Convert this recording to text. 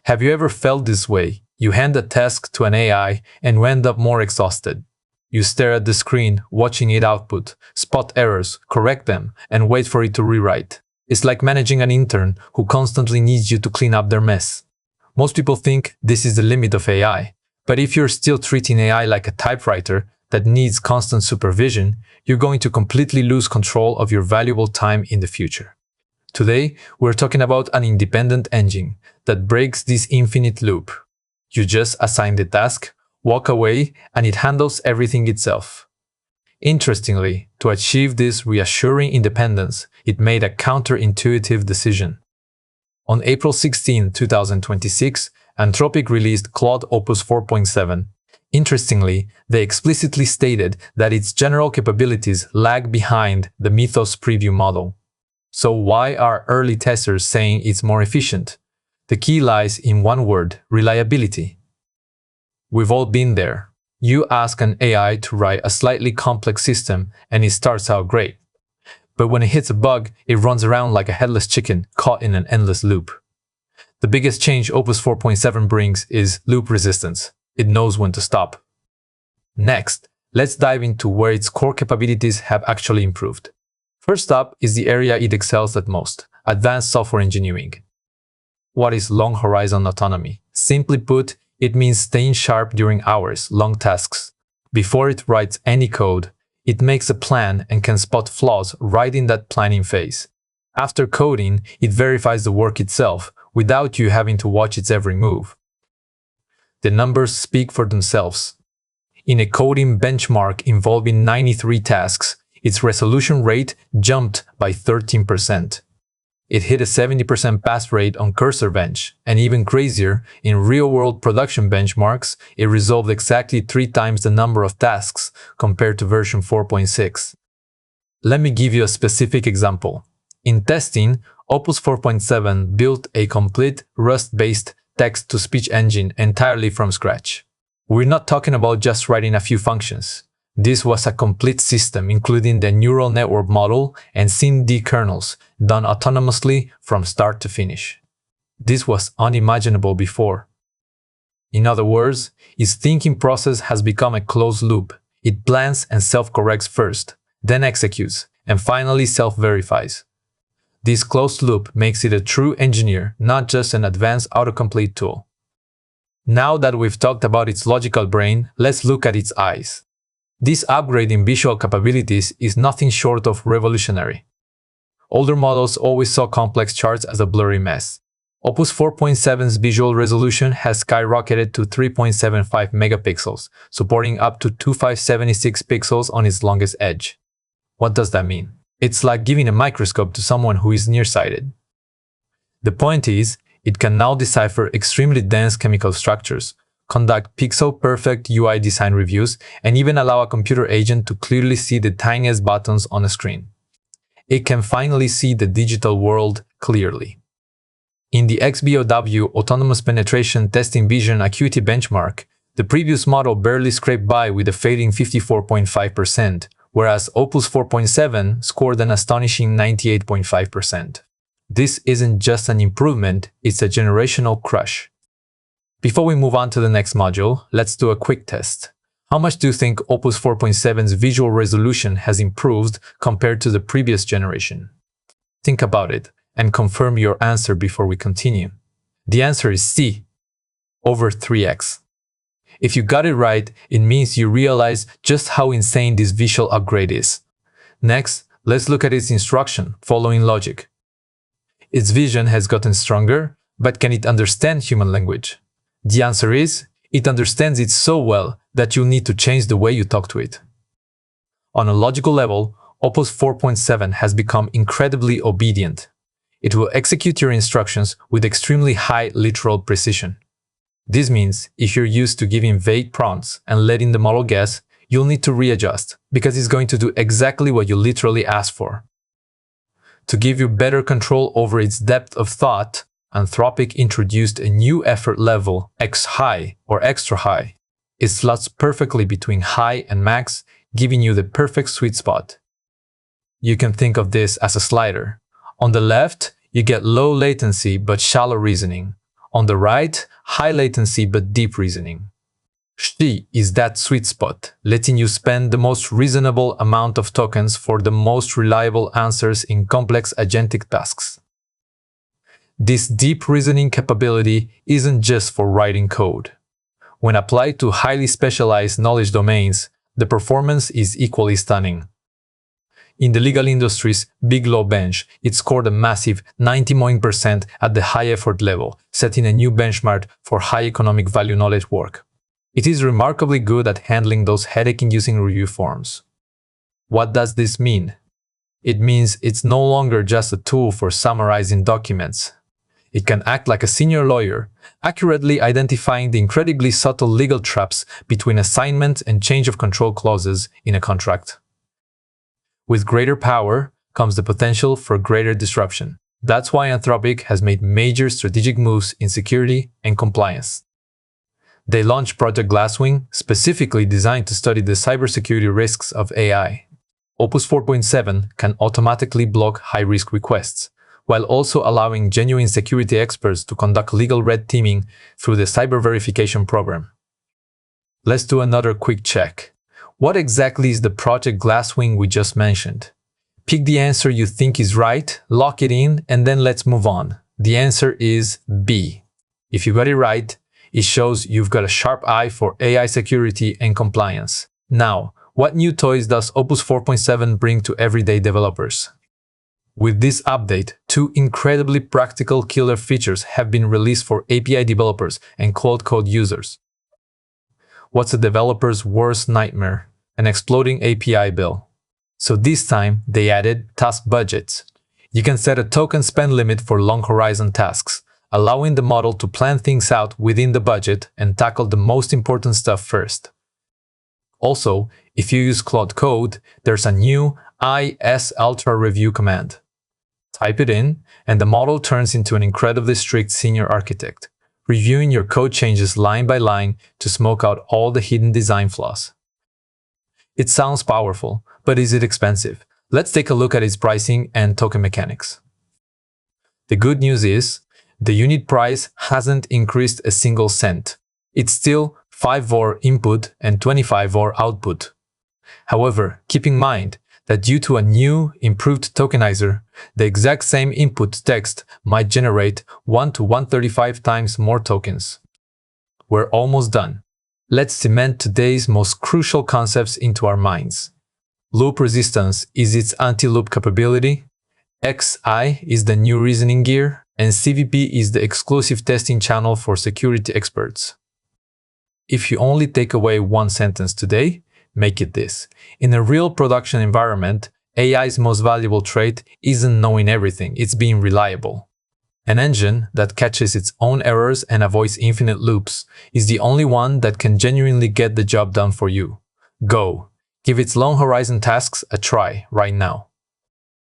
Have you ever felt this way? You hand a task to an AI and you end up more exhausted. You stare at the screen, watching it output, spot errors, correct them, and wait for it to rewrite. It's like managing an intern who constantly needs you to clean up their mess. Most people think this is the limit of AI, but if you're still treating AI like a typewriter that needs constant supervision, you're going to completely lose control of your valuable time in the future. Today, we're talking about an independent engine that breaks this infinite loop. You just assign the task, walk away, and it handles everything itself. Interestingly, to achieve this reassuring independence, it made a counterintuitive decision. On April 16, 2026, Anthropic released Claude Opus 4.7. Interestingly, they explicitly stated that its general capabilities lag behind the Mythos preview model. So why are early testers saying it's more efficient? The key lies in one word: reliability. We've all been there. You ask an AI to write a slightly complex system and it starts out great. But when it hits a bug, it runs around like a headless chicken caught in an endless loop. The biggest change Opus 4.7 brings is loop resistance. It knows when to stop. Next, let's dive into where its core capabilities have actually improved. First up is the area it excels at most: advanced software engineering. What is long horizon autonomy? Simply put, it means staying sharp during hours-long tasks. Before it writes any code, it makes a plan and can spot flaws right in that planning phase. After coding, it verifies the work itself without you having to watch its every move. The numbers speak for themselves. In a coding benchmark involving 93 tasks, its resolution rate jumped by 13%. It hit a 70% pass rate on Cursor Bench, and even crazier, in real-world production benchmarks, it resolved exactly 3 times the number of tasks compared to version 4.6. Let me give you a specific example. In testing, Opus 4.7 built a complete Rust-based text-to-speech engine entirely from scratch. We're not talking about just writing a few functions. This was a complete system, including the neural network model and SIMD kernels, done autonomously from start to finish. This was unimaginable before. In other words, its thinking process has become a closed loop. It plans and self-corrects first, then executes, and finally self-verifies. This closed loop makes it a true engineer, not just an advanced autocomplete tool. Now that we've talked about its logical brain, let's look at its eyes. This upgrade in visual capabilities is nothing short of revolutionary. Older models always saw complex charts as a blurry mess. Opus 4.7's visual resolution has skyrocketed to 3.75 megapixels, supporting up to 2576 pixels on its longest edge. What does that mean? It's like giving a microscope to someone who is nearsighted. The point is, it can now decipher extremely dense chemical structures, conduct pixel-perfect UI design reviews, and even allow a computer agent to clearly see the tiniest buttons on a screen. It can finally see the digital world clearly. In the XBOW Autonomous Penetration Testing Vision Acuity benchmark, the previous model barely scraped by with a fading 54.5%, whereas Opus 4.7 scored an astonishing 98.5%. This isn't just an improvement, it's a generational crush. Before we move on to the next module, let's do a quick test. How much do you think Opus 4.7's visual resolution has improved compared to the previous generation? Think about it and confirm your answer before we continue. The answer is C, over 3x. If you got it right, it means you realize just how insane this visual upgrade is. Next, let's look at its instruction following logic. Its vision has gotten stronger, but can it understand human language? The answer is, it understands it so well that you'll need to change the way you talk to it. On a logical level, Opus 4.7 has become incredibly obedient. It will execute your instructions with extremely high literal precision. This means if you're used to giving vague prompts and letting the model guess, you'll need to readjust, because it's going to do exactly what you literally asked for. To give you better control over its depth of thought, Anthropic introduced a new effort level, xhigh or extra high. It slots perfectly between high and max, giving you the perfect sweet spot. You can think of this as a slider. On the left, you get low latency but shallow reasoning. On the right, high latency but deep reasoning. xhigh is that sweet spot, letting you spend the most reasonable amount of tokens for the most reliable answers in complex agentic tasks. This deep reasoning capability isn't just for writing code. When applied to highly specialized knowledge domains, the performance is equally stunning. In the legal industry's Big Law bench, it scored a massive 99% at the high effort level, setting a new benchmark for high economic value knowledge work. It is remarkably good at handling those headache-inducing review forms. What does this mean? It means it's no longer just a tool for summarizing documents. It can act like a senior lawyer, accurately identifying the incredibly subtle legal traps between assignment and change of control clauses in a contract. With greater power comes the potential for greater disruption. That's why Anthropic has made major strategic moves in security and compliance. They launched Project Glasswing, specifically designed to study the cybersecurity risks of AI. Opus 4.7 can automatically block high-risk requests, while also allowing genuine security experts to conduct legal red teaming through the cyber verification program. Let's do another quick check. What exactly is the Project Glasswing we just mentioned? Pick the answer you think is right, lock it in, and then let's move on. The answer is B. If you got it right, it shows you've got a sharp eye for AI security and compliance. Now, what new toys does Opus 4.7 bring to everyday developers? With this update, two incredibly practical killer features have been released for API developers and Claude Code users. What's a developer's worst nightmare? An exploding API bill. So this time, they added task budgets. You can set a token spend limit for long horizon tasks, allowing the model to plan things out within the budget and tackle the most important stuff first. Also, if you use Claude Code, there's a new IS Ultra Review command. Type it in, and the model turns into an incredibly strict senior architect, reviewing your code changes line by line to smoke out all the hidden design flaws. It sounds powerful, but is it expensive? Let's take a look at its pricing and token mechanics. The good news is, the unit price hasn't increased a single cent. It's still 5 VOR input and 25 VOR output. However, keep in mind that due to a new, improved tokenizer, the exact same input text might generate 1 to 135 times more tokens. We're almost done. Let's cement today's most crucial concepts into our minds. Loop resistance is its anti-loop capability, xhigh is the new reasoning gear, and CVP is the exclusive testing channel for security experts. If you only take away one sentence today, make it this. In a real production environment, AI's most valuable trait isn't knowing everything, it's being reliable. An engine that catches its own errors and avoids infinite loops is the only one that can genuinely get the job done for you. Go! Give its long horizon tasks a try right now.